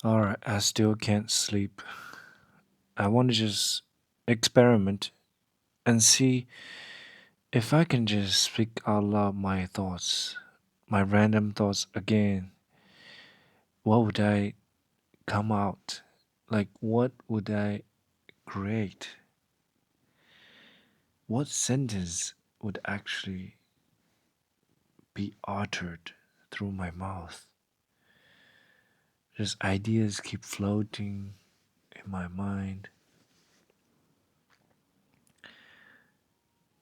Alright, I still can't sleep. I want to just experiment and see if I can just speak out loud my thoughts, my random thoughts again. What would I come out? Like, what would I create? What sentence would actually be uttered through my mouth? Just ideas keep floating in my mind,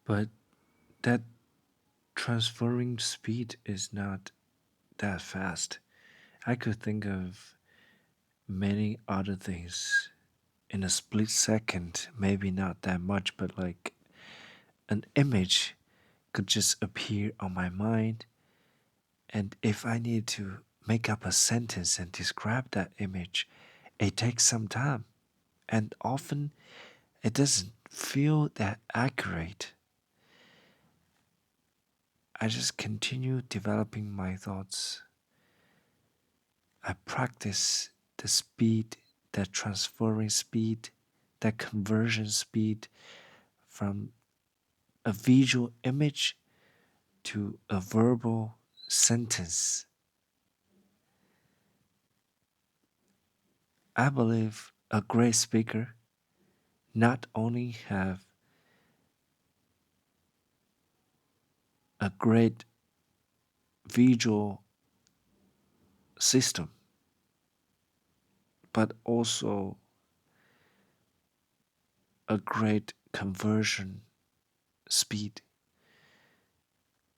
but that transferring speed is not that fast. I could think of many other things in a split second, maybe not that much, but like an image could just appear on my mind. And if I need to make up a sentence and describe that image, it takes some time. And often it doesn't feel that accurate. I just continue developing my thoughts. I practice the speed, the transferring speed, the conversion speed from a visual image to a verbal sentence. I believe a great speaker not only have a great visual system, but also a great conversion speed.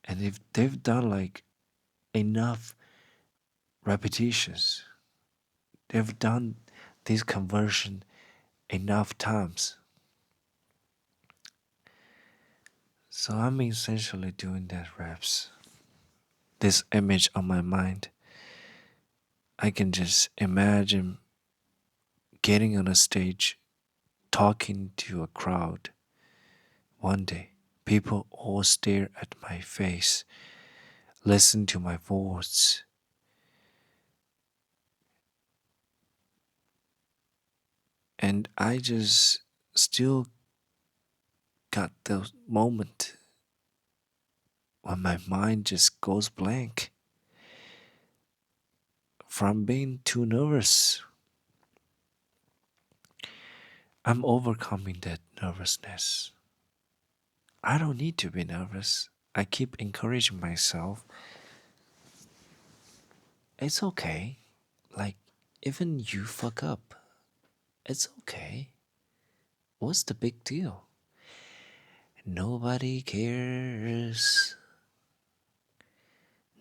And if they've done like enough repetitions, they've done this conversion enough times. So I'm essentially doing that reps. This image on my mind, I can just imagine getting on a stage, talking to a crowd. One day, people all stare at my face, listen to my voice, and I just still got the moment when my mind just goes blank from being too nervous. I'm overcoming that nervousness. I don't need to be nervous. I keep encouraging myself. It's okay. Like, even you fuck up, it's okay. What's the big deal? Nobody cares.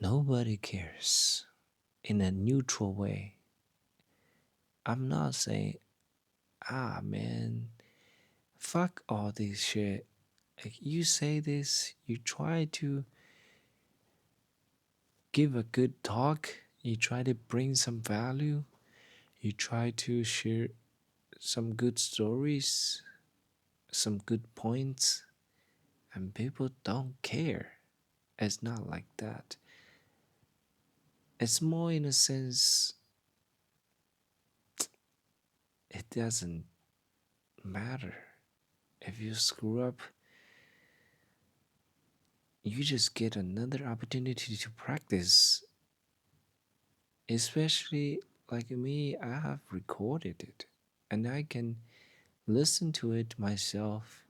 Nobody cares. In a neutral way. I'm not saying, man, fuck all this shit. Like, you say this, you try to give a good talk, you try to bring some value, you try to share some good stories, some good points, and people don't care. It's not like that. It's more in a sense, it doesn't matter. If you screw up, you just get another opportunity to practice. Especially like me, I have recorded it and I can listen to it myself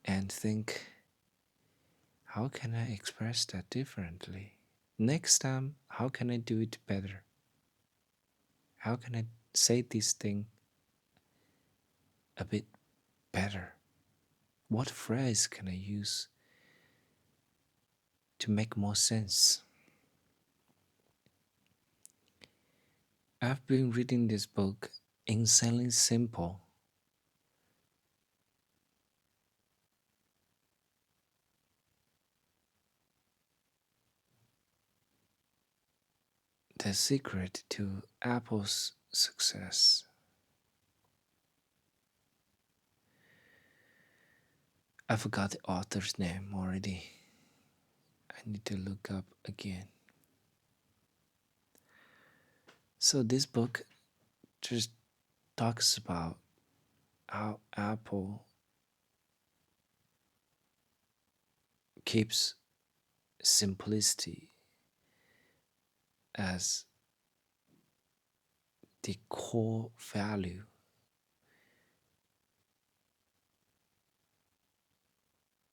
and think, how can I express that differently? Next time, how can I do it better? How can I say this thing a bit better? What phrase can I use to make more sense? I've been reading this book, Insanely Simple. The secret to Apple's success. I forgot the author's name already. I need to look up again. So this book just talks about how Apple keeps simplicity as the core value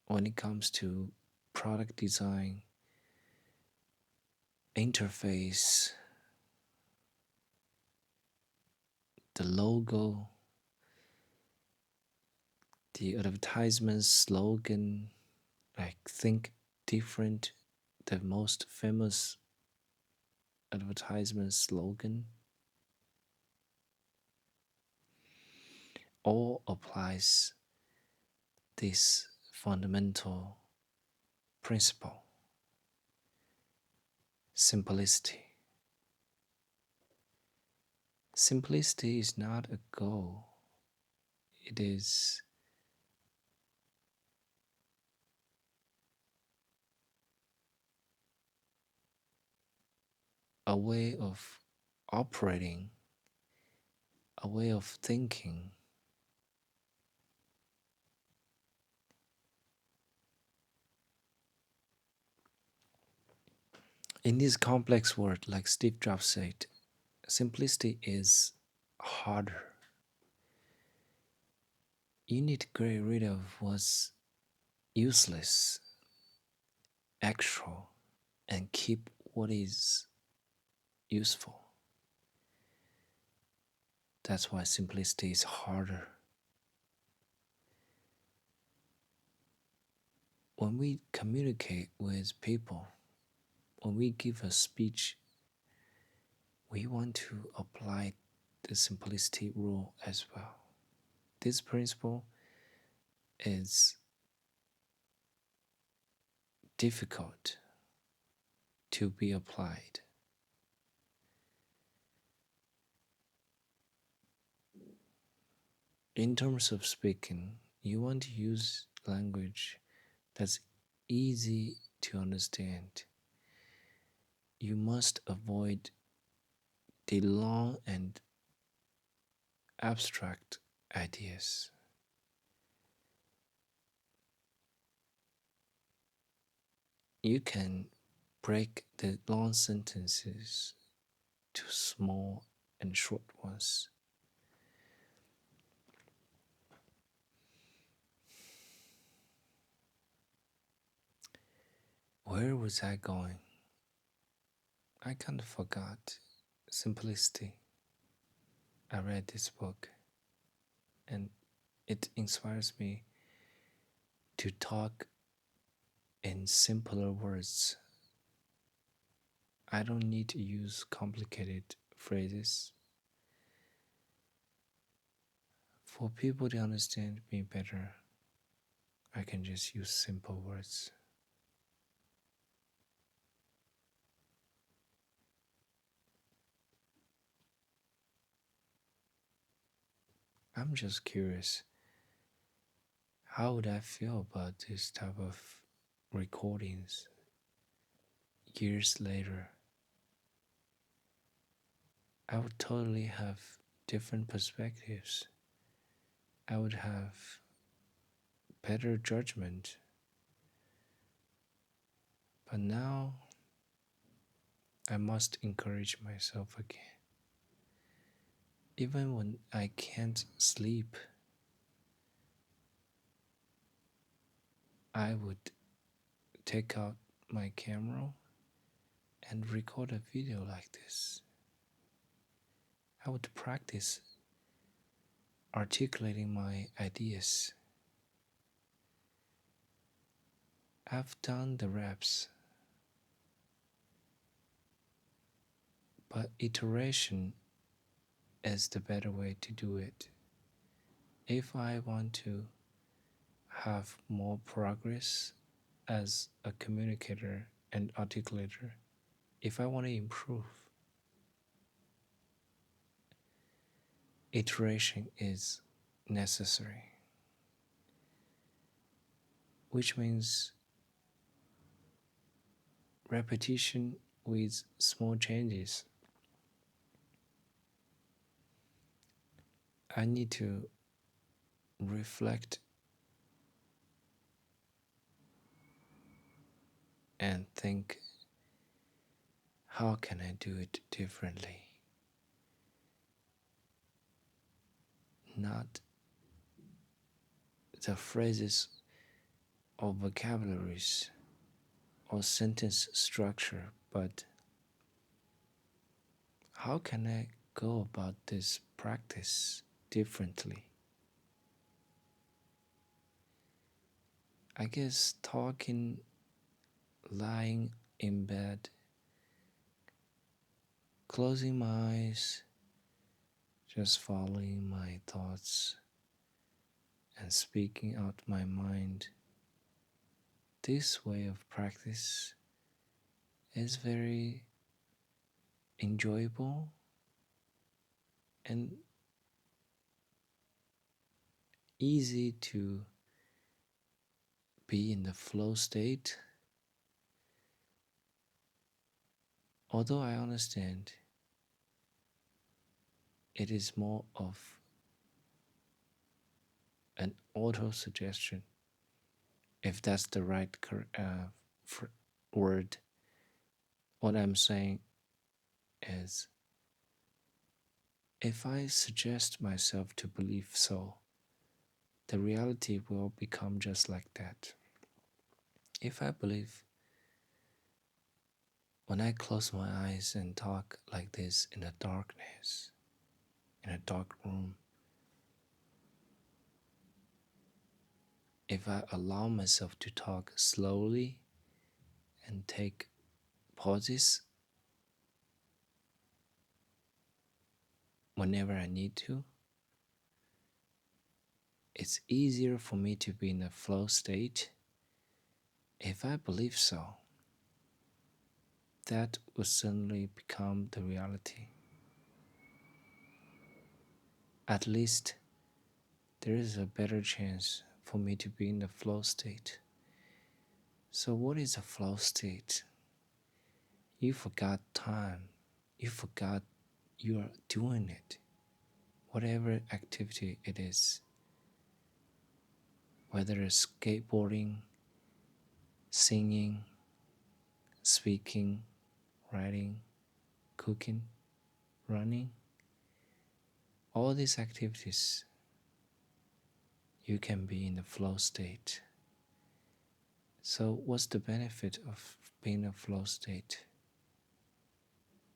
when it comes to product design, interface, the logo, the advertisement slogan, like think different, the most famous advertisement slogan, all applies this fundamental principle: simplicity. Simplicity is not a goal, it is a way of operating, a way of thinking. In this complex world, like Steve Jobs said, simplicity is harder. You need to get rid of what's useless, extra, and keep what is useful. That's why simplicity is harder. When we communicate with people, when we give a speech, we want to apply the simplicity rule as well. This principle is difficult to be applied. In terms of speaking, you want to use language that's easy to understand. You must avoid the long and abstract ideas. You can break the long sentences to small and short ones. Where was I going? I kind of forgot. Simplicity. I read this book and it inspires me to talk in simpler words. I don't need to use complicated phrases. For people to understand me better, I can just use simple words. I'm just curious, how would I feel about this type of recordings years later? I would totally have different perspectives. I would have better judgment. But now I must encourage myself again. Even when I can't sleep, I would take out my camera and record a video like this. I would practice articulating my ideas. I've done the reps, but iteration is the better way to do it. If I want to have more progress as a communicator and articulator, if I want to improve, iteration is necessary, which means repetition with small changes. I need to reflect and think, how can I do it differently? Not the phrases or vocabularies or sentence structure, but how can I go about this practice differently? I guess talking, lying in bed, closing my eyes, just following my thoughts and speaking out my mind. This way of practice is very enjoyable and easy to be in the flow state. Although I understand it is more of an auto suggestion, if that's the right word. What I'm saying is, if I suggest myself to believe so, the reality will become just like that. If I believe, when I close my eyes and talk like this in the darkness, in a dark room, if I allow myself to talk slowly and take pauses whenever I need to, it's easier for me to be in a flow state. If I believe so, that will suddenly become the reality. At least there is a better chance for me to be in the flow state. So, what is a flow state? You forgot time, you forgot you are doing it, whatever activity it is, whether it's skateboarding, singing, speaking, writing, cooking, running, all these activities, you can be in the flow state. So, what's the benefit of being in a flow state?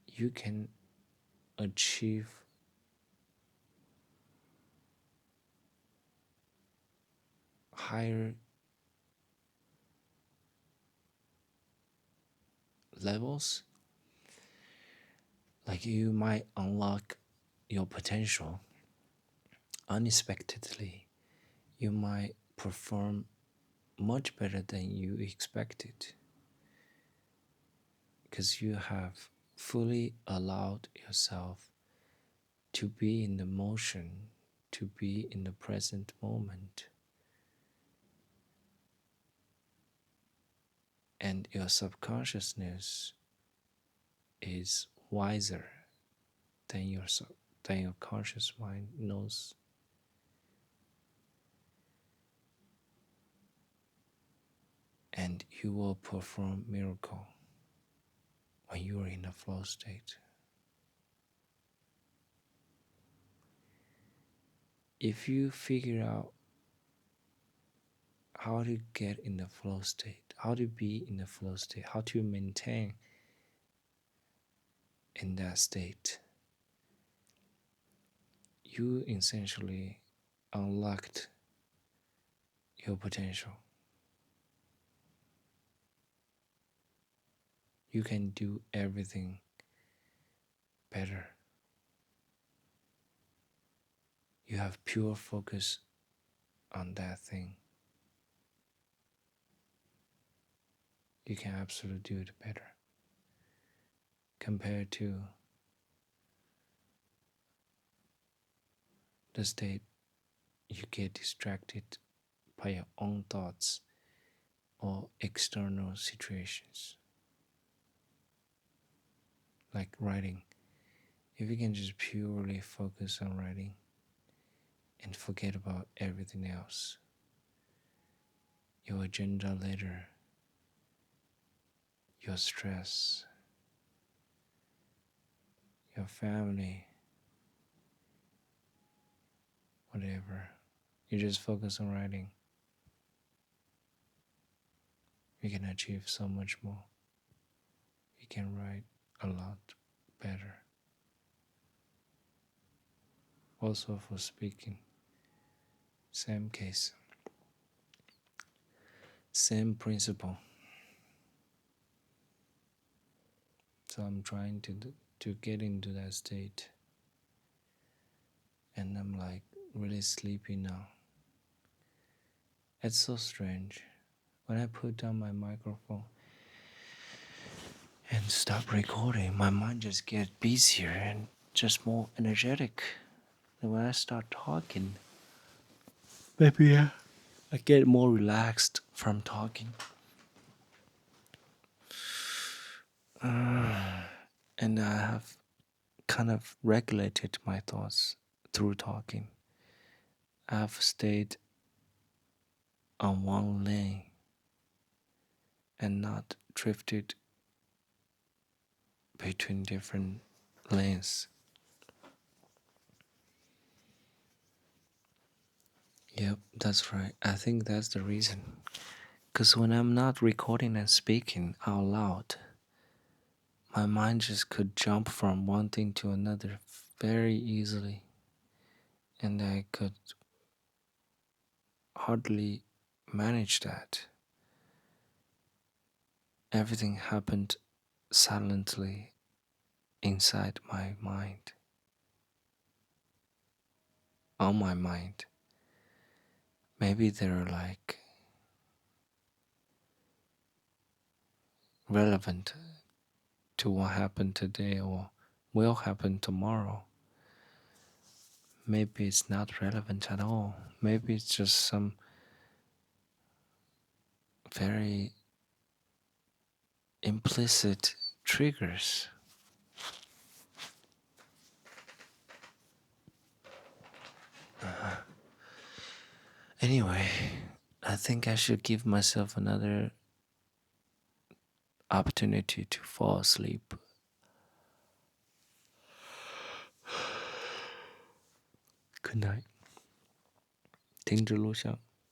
You can achieve higher levels, like you might unlock your potential unexpectedly. You might perform much better than you expected because you have fully allowed yourself to be in the motion, to be in the present moment. And your subconsciousness is wiser than than your conscious mind knows. And you will perform miracle when you are in a flow state. If you figure out how to get in the flow state, how to be in the flow state, how to maintain in that state, you essentially unlocked your potential. You can do everything better. You have pure focus on that thing. You can absolutely do it better compared to the state you get distracted by your own thoughts or external situations. Like writing. If you can just purely focus on writing, and forget about everything else. Your agenda later, your stress, your family, whatever. You just focus on writing. You can achieve so much more. You can write a lot better. Also, for speaking, same case, same principle. So I'm trying to get into that state, and I'm like really sleepy now. It's so strange. When I put down my microphone and stop recording, my mind just gets busier and just more energetic. And when I start talking, maybe I get more relaxed from talking. And I have kind of regulated my thoughts through talking. I've stayed on one lane and not drifted between different lanes. Yep, that's right. I think that's the reason. Because when I'm not recording and speaking out loud, my mind just could jump from one thing to another very easily. And I could hardly manage that. Everything happened silently inside my mind, on my mind. Maybe they're like relevant to what happened today or will happen tomorrow. Maybe it's not relevant at all. Maybe it's just some very implicit triggers. Anyway, I think I should give myself another opportunity to fall asleep. Good night. 停止录像。